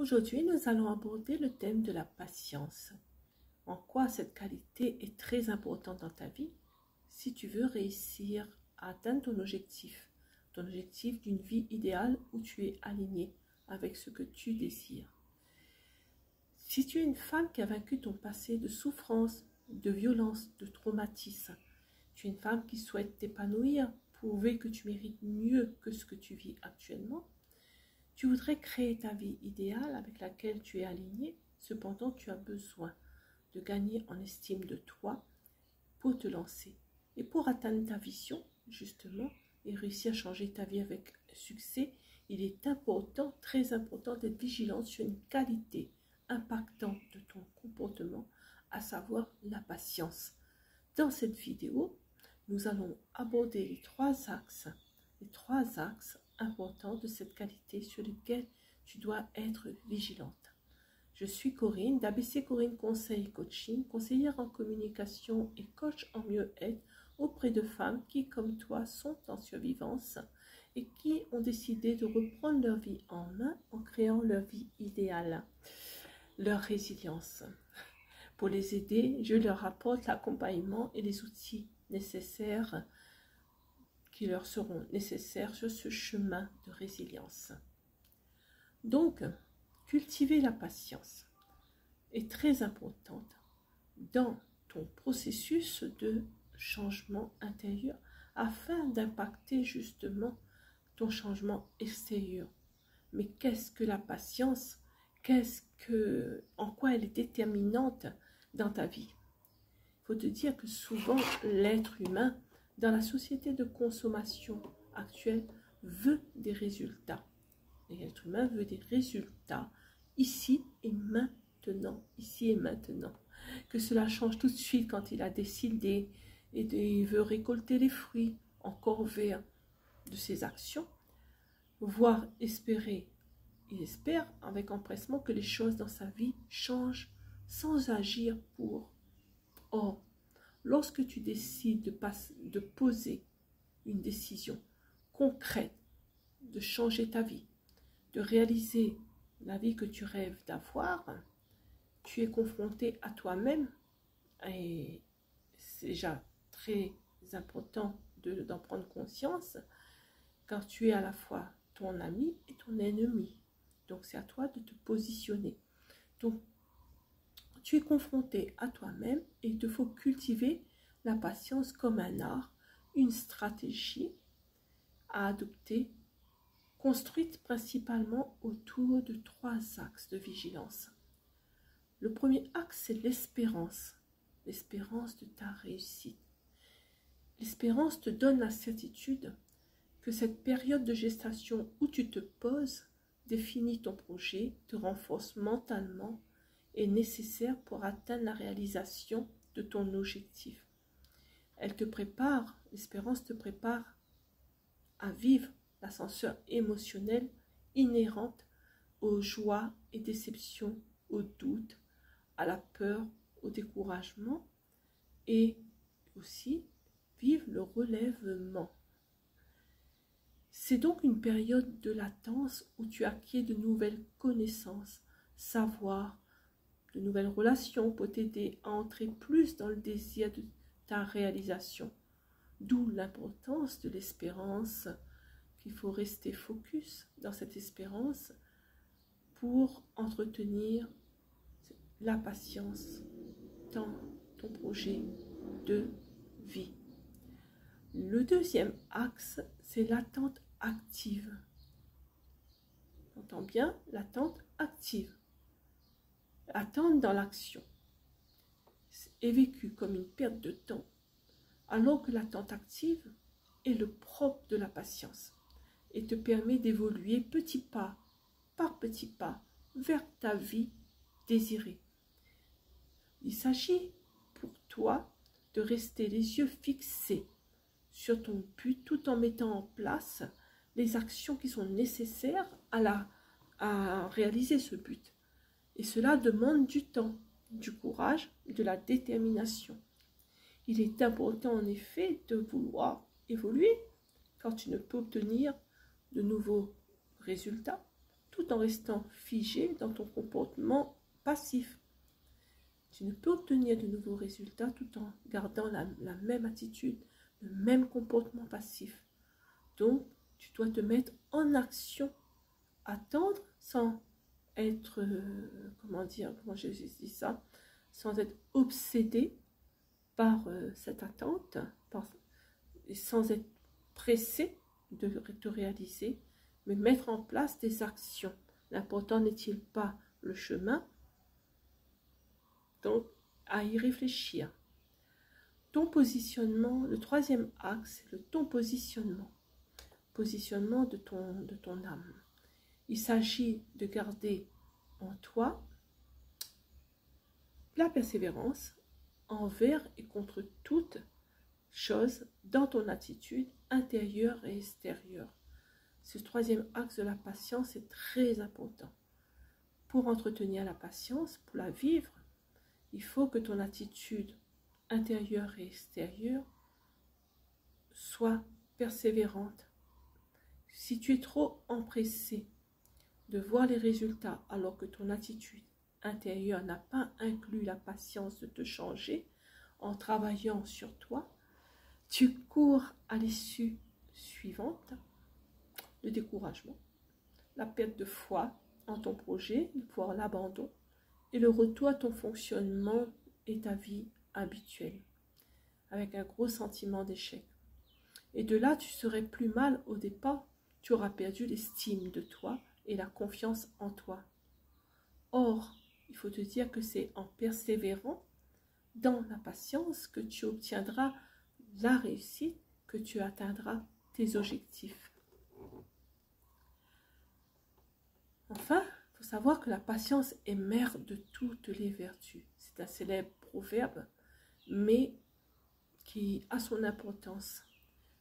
Aujourd'hui, nous allons aborder le thème de la patience. En quoi cette qualité est très importante dans ta vie si tu veux réussir à atteindre ton objectif d'une vie idéale où tu es aligné avec ce que tu désires. Si tu es une femme qui a vaincu ton passé de souffrance, de violence, de traumatisme, tu es une femme qui souhaite t'épanouir, prouver que tu mérites mieux que ce que tu vis actuellement, tu voudrais créer ta vie idéale avec laquelle tu es aligné, cependant tu as besoin de gagner en estime de toi pour te lancer. Et pour atteindre ta vision, justement, et réussir à changer ta vie avec succès, il est important, très important, d'être vigilant sur une qualité impactante de ton comportement, à savoir la patience. Dans cette vidéo, nous allons aborder les trois axes importants de cette qualité sur lesquels tu dois être vigilante. Je suis Corinne d'ABC Corinne Conseil et Coaching, conseillère en communication et coach en mieux-être auprès de femmes qui, comme toi, sont en survivance et qui ont décidé de reprendre leur vie en main en créant leur vie idéale, leur résilience. Pour les aider, je leur apporte l'accompagnement et les outils nécessaires qui leur seront nécessaires sur ce chemin de résilience. Donc, cultiver la patience est très importante dans ton processus de changement intérieur afin d'impacter justement ton changement extérieur. Mais qu'est-ce que la patience? En quoi elle est déterminante dans ta vie? Il faut te dire que souvent l'être humain dans la société de consommation actuelle veut des résultats. L'être humain veut des résultats ici et maintenant, Que cela change tout de suite quand il a décidé et il veut récolter les fruits encore verts de ses actions, voire espérer. Il espère avec empressement que les choses dans sa vie changent sans agir pour. Or, lorsque tu décides de poser une décision concrète, de changer ta vie, de réaliser la vie que tu rêves d'avoir, tu es confronté à toi-même et c'est déjà très important d'en prendre conscience car tu es à la fois ton ami et ton ennemi. Donc c'est à toi de te positionner. Donc tu es confronté à toi-même et il te faut cultiver la patience comme un art, une stratégie à adopter, construite principalement autour de trois axes de vigilance. Le premier axe, c'est l'espérance de ta réussite. L'espérance te donne la certitude que cette période de gestation où tu te poses, définis ton projet, te renforce mentalement, est nécessaire pour atteindre la réalisation de ton objectif. L'espérance te prépare à vivre l'ascenseur émotionnel inhérente aux joies et déceptions, aux doutes, à la peur, au découragement et aussi vivre le relèvement. C'est donc une période de latence où tu acquiers de nouvelles connaissances, savoirs, de nouvelles relations pour t'aider à entrer plus dans le désir de ta réalisation. D'où l'importance de l'espérance, qu'il faut rester focus dans cette espérance pour entretenir la patience dans ton projet de vie. Le deuxième axe, c'est l'attente active. Entends bien, l'attente active. Attendre dans l'action est vécu comme une perte de temps, alors que l'attente active est le propre de la patience et te permet d'évoluer petit pas par petit pas vers ta vie désirée. Il s'agit pour toi de rester les yeux fixés sur ton but tout en mettant en place les actions qui sont nécessaires à réaliser ce but. Et cela demande du temps, du courage, de la détermination. Il est important en effet de vouloir évoluer quand tu ne peux obtenir de nouveaux résultats tout en restant figé dans ton comportement passif. Tu ne peux obtenir de nouveaux résultats tout en gardant la même attitude, le même comportement passif. Donc, tu dois te mettre en action, attendre sans être, comment je dis ça, sans être obsédé par cette attente, sans être pressé de te réaliser, mais mettre en place des actions. L'important n'est-il pas le chemin? Donc, à y réfléchir. Ton positionnement, le troisième axe, c'est ton positionnement. Positionnement de ton âme. Il s'agit de garder en toi la persévérance envers et contre toute chose dans ton attitude intérieure et extérieure. Ce troisième axe de la patience est très important. Pour entretenir la patience, pour la vivre, il faut que ton attitude intérieure et extérieure soit persévérante. Si tu es trop empressé de voir les résultats alors que ton attitude intérieure n'a pas inclus la patience de te changer en travaillant sur toi, tu cours à l'issue suivante, le découragement, la perte de foi en ton projet, voire l'abandon, et le retour à ton fonctionnement et ta vie habituelle, avec un gros sentiment d'échec. Et de là, tu serais plus mal au départ, tu auras perdu l'estime de toi et la confiance en toi. Or, il faut te dire que c'est en persévérant dans la patience que tu obtiendras la réussite, que tu atteindras tes objectifs. Enfin, il faut savoir que la patience est mère de toutes les vertus. C'est un célèbre proverbe, mais qui a son importance.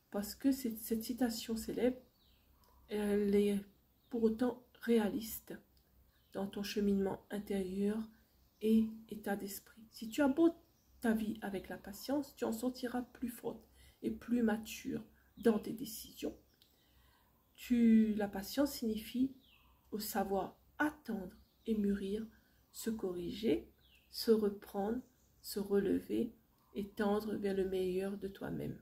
Parce que cette citation célèbre, elle est pour autant réaliste dans ton cheminement intérieur et état d'esprit. Si tu abordes ta vie avec la patience, tu en sortiras plus forte et plus mature dans tes décisions. La patience signifie au savoir attendre et mûrir, se corriger, se reprendre, se relever et tendre vers le meilleur de toi-même.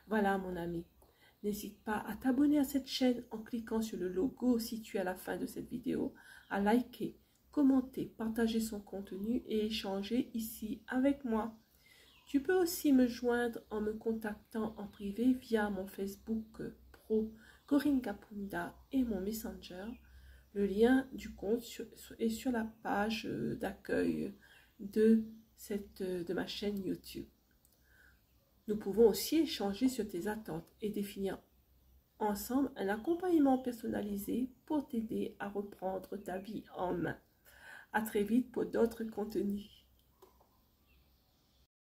Voilà mon ami, n'hésite pas à t'abonner à cette chaîne en cliquant sur le logo situé à la fin de cette vidéo, à liker, commenter, partager son contenu et échanger ici avec moi. Tu peux aussi me joindre en me contactant en privé via mon Facebook pro Corinne Kapunda et mon Messenger. Le lien du compte est sur la page d'accueil de ma chaîne YouTube. Nous pouvons aussi échanger sur tes attentes et définir ensemble un accompagnement personnalisé pour t'aider à reprendre ta vie en main. À très vite pour d'autres contenus.